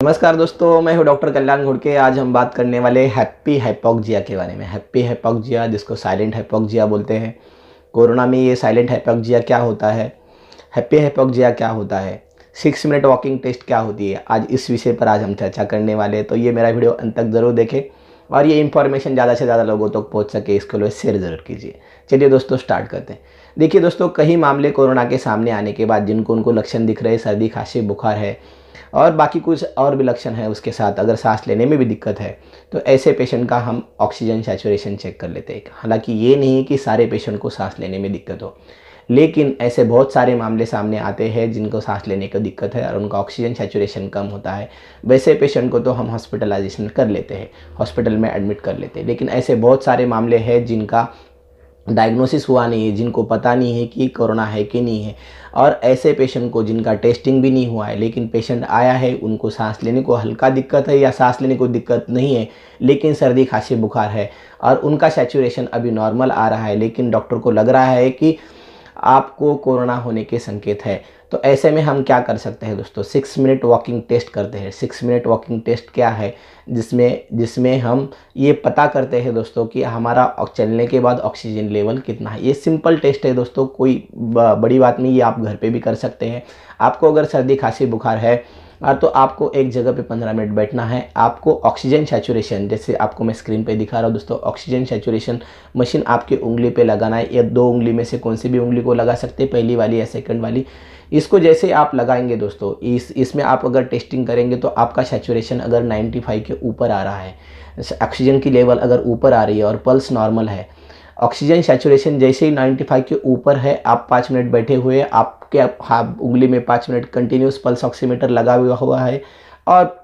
नमस्कार दोस्तों, मैं हूं डॉक्टर कल्याण घोड़के। आज हम बात करने वाले हैप्पी हाइपोक्सिया के बारे में। हैप्पी हाइपोक्सिया, जिसको साइलेंट हाइपोक्सिया बोलते हैं। कोरोना में ये साइलेंट हाइपोक्सिया क्या होता है, हैप्पी हाइपोक्सिया क्या होता है, 6 मिनट वॉकिंग टेस्ट क्या होती है, आज इस विषय पर हम चर्चा करने वाले हैं। तो ये मेरा वीडियो अंत तक ज़रूर देखें और ये इन्फॉर्मेशन ज़्यादा से ज़्यादा लोगों तक पहुँच सके, इसके लिए शेयर ज़रूर कीजिए। चलिए दोस्तों, स्टार्ट करते हैं। देखिए दोस्तों, कई मामले कोरोना के सामने आने के बाद उनको लक्षण दिख रहे, सर्दी खांसी बुखार है और बाकी कुछ और भी लक्षण है, उसके साथ अगर सांस लेने में भी दिक्कत है, तो ऐसे पेशेंट का हम ऑक्सीजन सैचुरेशन चेक कर लेते हैं। हालांकि ये नहीं कि सारे पेशेंट को सांस लेने में दिक्कत हो, लेकिन ऐसे बहुत सारे मामले सामने आते हैं जिनको सांस लेने की दिक्कत है और उनका ऑक्सीजन सैचुरेशन कम होता है। वैसे पेशेंट को तो हम हॉस्पिटलाइजेशन कर लेते हैं, हॉस्पिटल में एडमिट कर लेते हैं। लेकिन ऐसे बहुत सारे मामले हैं जिनका डायग्नोसिस हुआ नहीं है, जिनको पता नहीं है कि कोरोना है कि नहीं है, और ऐसे पेशेंट को जिनका टेस्टिंग भी नहीं हुआ है, लेकिन पेशेंट आया है, उनको सांस लेने को हल्का दिक्कत है या सांस लेने को दिक्कत नहीं है, लेकिन सर्दी खांसी बुखार है और उनका सैचुरेशन अभी नॉर्मल आ रहा है, लेकिन डॉक्टर को लग रहा है कि आपको कोरोना होने के संकेत है। तो ऐसे में हम क्या कर सकते हैं दोस्तों, 6 मिनट वॉकिंग टेस्ट करते हैं। 6 मिनट वॉकिंग टेस्ट क्या है, जिसमें हम ये पता करते हैं दोस्तों कि हमारा चलने के बाद ऑक्सीजन लेवल कितना है। ये सिंपल टेस्ट है दोस्तों, कोई बड़ी बात नहीं, ये आप घर पे भी कर सकते हैं। आपको अगर सर्दी खांसी बुखार है तो आपको एक जगह पे 15 मिनट बैठना है। आपको ऑक्सीजन सैचुरेशन, जैसे आपको मैं स्क्रीन पे दिखा रहा हूँ दोस्तों, ऑक्सीजन सैचुरेशन मशीन आपकी उंगली पे लगाना है, या 2 उंगली में से कौन सी भी उंगली को लगा सकते हैं, पहली वाली या सेकंड वाली। इसको जैसे आप लगाएंगे दोस्तों, इसमें आप अगर टेस्टिंग करेंगे तो आपका सैचुरेशन अगर 95 के ऊपर आ रहा है, ऑक्सीजन की लेवल अगर ऊपर आ रही है और पल्स नॉर्मल है, ऑक्सीजन सैचुरेशन जैसे ही 95 के ऊपर है, आप 5 मिनट बैठे हुए, आपके उंगली में 5 मिनट कंटिन्यूस पल्स ऑक्सीमीटर लगा हुआ है और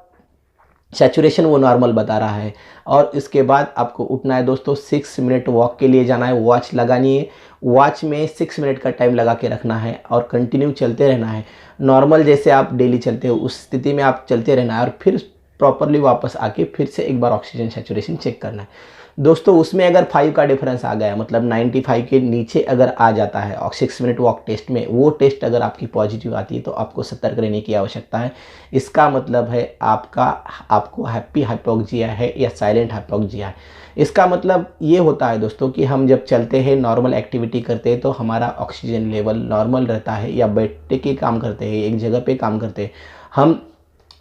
सैचुरेशन वो नॉर्मल बता रहा है, और इसके बाद आपको उठना है दोस्तों, 6 मिनट वॉक के लिए जाना है। वॉच लगानी है, वॉच में 6 मिनट का टाइम लगा के रखना है और कंटिन्यू चलते रहना है। नॉर्मल जैसे आप डेली चलते हो उस स्थिति में आप चलते रहना है और फिर प्रॉपरली वापस आके फिर से एक बार ऑक्सीजन सैचुरेशन चेक करना है दोस्तों। उसमें अगर 5 का डिफरेंस आ गया, मतलब 95 के नीचे अगर आ जाता है और 6 मिनट वॉक टेस्ट में, वो टेस्ट अगर आपकी पॉजिटिव आती है तो आपको सतर्क रहने की आवश्यकता है। इसका मतलब है आपको हैप्पी हाइपोक्सिया है या साइलेंट हाइपोक्सिया है। इसका मतलब ये होता है दोस्तों कि हम जब चलते हैं, नॉर्मल एक्टिविटी करते हैं, तो हमारा ऑक्सीजन लेवल नॉर्मल रहता है, या बैठ के काम करते हैं, एक जगह पे काम करते हैं, हम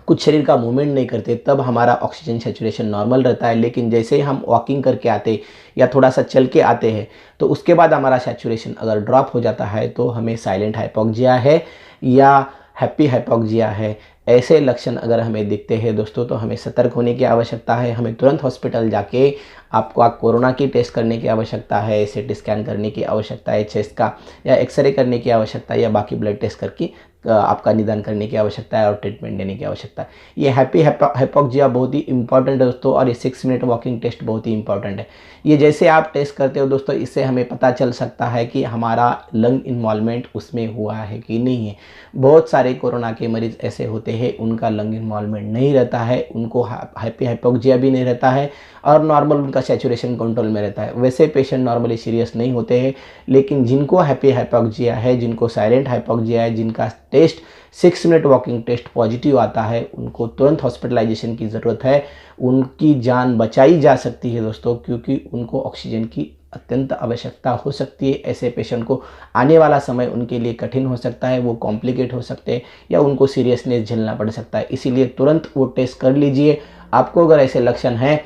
कुछ शरीर का मूवमेंट नहीं करते, तब हमारा ऑक्सीजन सैचुरेशन नॉर्मल रहता है। लेकिन जैसे ही हम वॉकिंग करके आते या थोड़ा सा चल के आते हैं, तो उसके बाद हमारा सैचुरेशन अगर ड्रॉप हो जाता है, तो हमें साइलेंट हाइपोक्सिया है या हैप्पी हाइपोक्सिया है। ऐसे लक्षण अगर हमें दिखते हैं दोस्तों, तो हमें सतर्क होने की आवश्यकता है। हमें तुरंत हॉस्पिटल जाके आपको कोरोना की टेस्ट करने की आवश्यकता है, सीटी स्कैन करने की आवश्यकता है चेस्ट का, या एक्सरे करने की आवश्यकता है, या बाकी ब्लड टेस्ट करके आपका निदान करने की आवश्यकता है और ट्रीटमेंट देने की आवश्यकता है। ये हैप्पी हाइपोक्सिया बहुत ही इंपॉर्टेंट है दोस्तों, और ये 6 मिनट वॉकिंग टेस्ट बहुत ही इंपॉर्टेंट है। ये जैसे आप टेस्ट करते हो दोस्तों, इससे हमें पता चल सकता है कि हमारा लंग इन्वॉल्वमेंट उसमें हुआ है कि नहीं है। बहुत सारे कोरोना के मरीज ऐसे होते हैं, उनका लंग इन्वॉल्वमेंट नहीं रहता है, उनको हैप्पी हाइपोक्सिया भी नहीं रहता है और नॉर्मल उनका सैचुरेशन कंट्रोल में रहता है। वैसे पेशेंट नॉर्मली सीरियस नहीं होते हैं। लेकिन जिनको हैप्पी हाइपोक्सिया है, जिनको साइलेंट हाइपोक्सिया है, जिनका test 6 minute walking test positive आता है, उनको तुरंत हॉस्पिटलाइजेशन की ज़रूरत है। उनकी जान बचाई जा सकती है दोस्तों, क्योंकि उनको ऑक्सीजन की अत्यंत आवश्यकता हो सकती है। ऐसे पेशेंट को आने वाला समय उनके लिए कठिन हो सकता है, वो कॉम्प्लिकेट हो सकते हैं या उनको सीरियसनेस झेलना पड़ सकता है। इसीलिए तुरंत वो टेस्ट कर लीजिए। आपको अगर ऐसे लक्षण हैं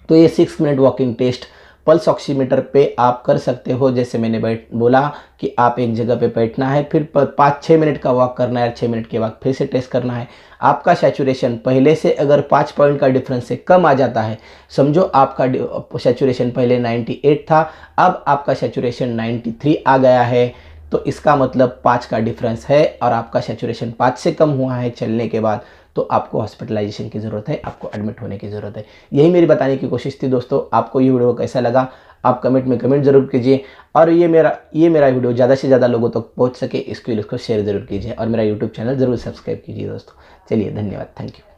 तो ये 6 minute walking test pulse oximeter पे आप कर सकते हो। जैसे मैंने बोला कि आप एक जगह पे बैठना है, फिर 5-6 मिनट का वॉक करना है, 6 मिनट के बाद फिर से टेस्ट करना है। आपका सैचुरेशन पहले से अगर 5 पॉइंट का डिफरेंस से कम आ जाता है, समझो आपका सैचुरेशन पहले 98 था, अब आपका सैचुरेशन 93 आ गया है, तो इसका मतलब 5 का डिफरेंस है और आपका सैचुरेशन 5 से कम हुआ है चलने के बाद, तो आपको हॉस्पिटलाइजेशन की ज़रूरत है, आपको एडमिट होने की ज़रूरत है। यही मेरी बताने की कोशिश थी दोस्तों। आपको ये वीडियो कैसा लगा, आप कमेंट में कमेंट ज़रूर कीजिए, और ये मेरा वीडियो ज़्यादा से ज़्यादा लोगों तक पहुंच सके, इसके लिए इसको शेयर ज़रूर कीजिए, और मेरा यूट्यूब चैनल ज़रूर सब्सक्राइब कीजिए दोस्तों। चलिए, धन्यवाद, थैंक यू।